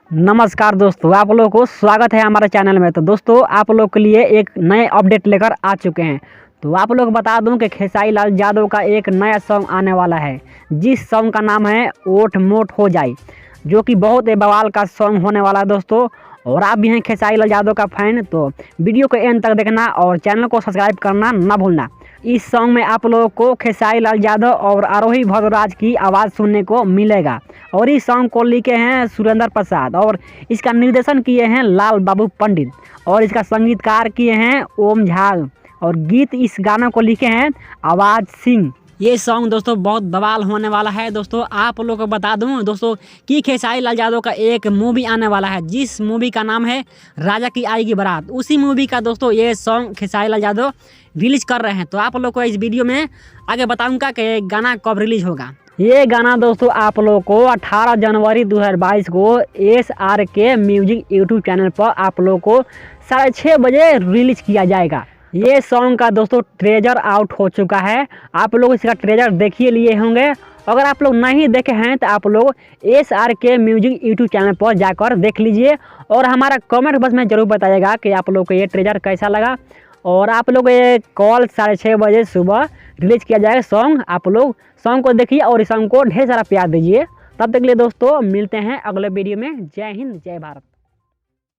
नमस्कार दोस्तों, आप लोगों को स्वागत है हमारे चैनल में। तो दोस्तों आप लोग के लिए एक नए अपडेट लेकर आ चुके हैं। तो आप लोग बता दूं कि खेसारी लाल यादव का एक नया सॉन्ग आने वाला है, जिस सॉन्ग का नाम है ओठ मोट हो जाए, जो कि बहुत ही बवाल का सॉन्ग होने वाला है दोस्तों। और आप भी हैं खेसारी लाल यादव का फैन तो वीडियो को एंड तक देखना और चैनल को सब्सक्राइब करना ना भूलना। इस सॉन्ग में आप लोगों को खेसारी लाल यादव और आरोही भद्रराज की आवाज़ सुनने को मिलेगा। और इस सॉन्ग को लिखे हैं सुरेंद्र प्रसाद और इसका निर्देशन किए हैं लाल बाबू पंडित और इसका संगीतकार किए हैं ओम झा और गीत इस गाना को लिखे हैं आवाज सिंह। ये सॉन्ग दोस्तों बहुत बवाल होने वाला है। दोस्तों आप लोगों को बता दूं दोस्तों कि खेसारी लाल यादव का एक मूवी आने वाला है, जिस मूवी का नाम है राजा की आएगी बारात। उसी मूवी का दोस्तों ये सॉन्ग खेसारी लाल यादव रिलीज कर रहे हैं। तो आप लोग को इस वीडियो में आगे बताऊंगा कि ये गाना कब रिलीज होगा। ये गाना दोस्तों आप लोगों को 18 जनवरी 2022 को SRK म्यूजिक यूट्यूब चैनल पर आप लोगों को 6:30 बजे रिलीज किया जाएगा। ये सॉन्ग का दोस्तों ट्रेजर आउट हो चुका है, आप लोग इसका ट्रेजर देखिए लिए होंगे। अगर आप लोग नहीं देखे हैं तो आप लोग SRK म्यूजिक यूट्यूब चैनल पर जाकर देख लीजिए और हमारा कमेंट बॉक्स में ज़रूर बताइएगा कि आप लोग को ये ट्रेजर कैसा लगा। और आप लोग ये कल 6:30 बजे सुबह रिलीज किया जाएगा सॉन्ग। आप लोग सॉन्ग को देखिए और इस सॉन्ग को ढेर सारा प्यार दीजिए। तब तक के लिए दोस्तों मिलते हैं अगले वीडियो में। जय हिंद, जय भारत।